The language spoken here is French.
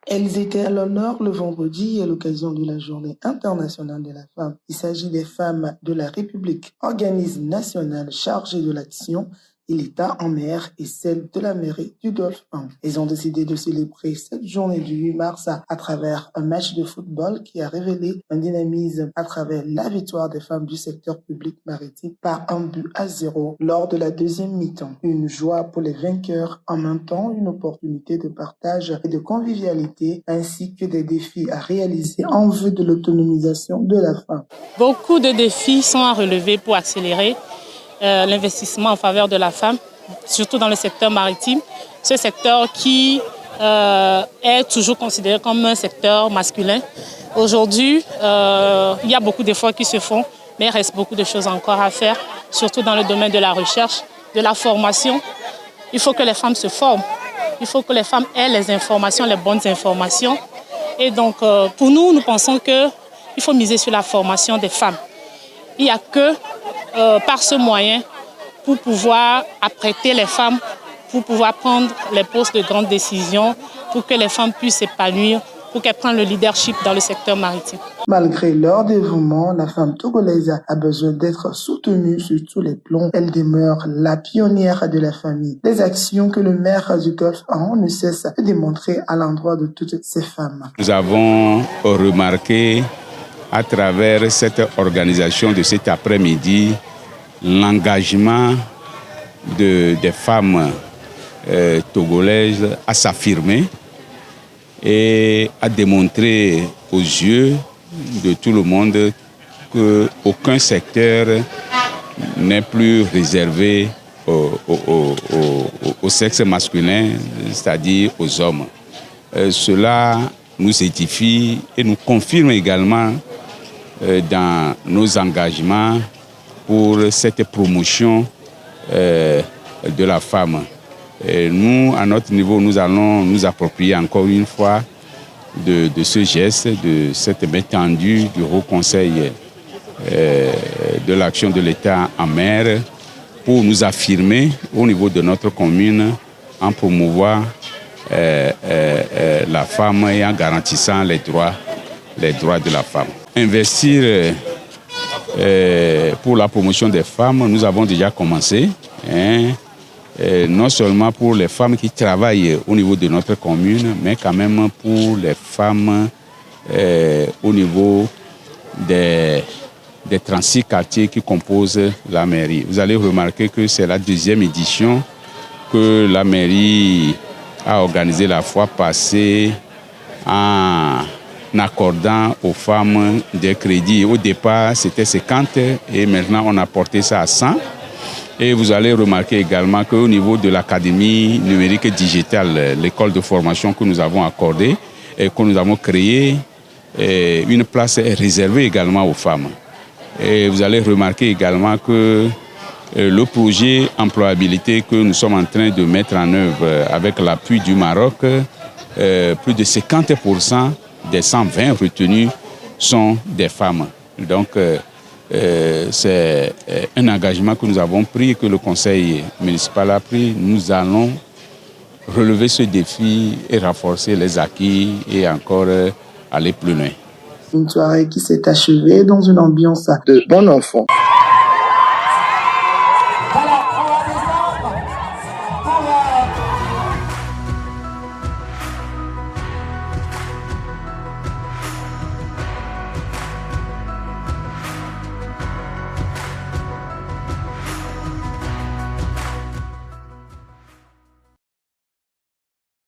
Elles étaient à l'honneur le vendredi à l'occasion de la Journée internationale de la femme. Il s'agit des femmes de la République, organisme national chargé de l'action et l'État en mer et celle de la mairie du Golfe 1. Ils ont décidé de célébrer cette journée du 8 mars à travers un match de football qui a révélé un dynamisme à travers la victoire des femmes du secteur public maritime par 1-0 lors de la deuxième mi-temps. Une joie pour les vainqueurs, en même temps une opportunité de partage et de convivialité ainsi que des défis à réaliser en vue de l'autonomisation de la femme. Beaucoup de défis sont à relever pour accélérer l'investissement en faveur de la femme, surtout dans le secteur maritime, ce secteur qui est toujours considéré comme un secteur masculin. Aujourd'hui, il y a beaucoup d'efforts qui se font, mais il reste beaucoup de choses encore à faire, surtout dans le domaine de la recherche, de la formation. Il faut que les femmes se forment, il faut que les femmes aient les informations, les bonnes informations. Et donc, pour nous, nous pensons qu'il faut miser sur la formation des femmes. Il n'y a que par ce moyen pour pouvoir apprêter les femmes, pour pouvoir prendre les postes de grandes décisions, pour que les femmes puissent s'épanouir, pour qu'elles prennent le leadership dans le secteur maritime. Malgré leur dévouement, la femme togolaise a besoin d'être soutenue sur tous les plans. Elle demeure la pionnière de la famille. Les actions que le maire du Golfe ne cesse de démontrer à l'endroit de toutes ces femmes. Nous avons remarqué à travers cette organisation de cet après-midi l'engagement des femmes togolaises à s'affirmer et à démontrer aux yeux de tout le monde qu'aucun secteur n'est plus réservé au sexe masculin, c'est-à-dire aux hommes. Cela nous édifie et nous confirme également dans nos engagements pour cette promotion de la femme. Et nous, à notre niveau, nous allons nous approprier encore une fois de ce geste, de cette main tendue du Haut Conseil de l'action de l'État en mer pour nous affirmer au niveau de notre commune en promouvant la femme et en garantissant les droits de la femme. Investir pour la promotion des femmes, nous avons déjà commencé, non seulement pour les femmes qui travaillent au niveau de notre commune, mais quand même pour les femmes au niveau des 36 quartiers qui composent la mairie. Vous allez remarquer que c'est la deuxième édition que la mairie a organisé la fois passée en accordant aux femmes des crédits. Au départ, c'était 50 et maintenant on a porté ça à 100. Et vous allez remarquer également qu'au niveau de l'académie numérique et digitale, l'école de formation que nous avons accordée et que nous avons créée, une place est réservée également aux femmes. Et vous allez remarquer également que le projet employabilité que nous sommes en train de mettre en œuvre avec l'appui du Maroc, plus de 50% des 120 retenus sont des femmes. Donc, c'est un engagement que nous avons pris et que le conseil municipal a pris. Nous allons relever ce défi et renforcer les acquis et encore aller plus loin. Une soirée qui s'est achevée dans une ambiance de bon enfant.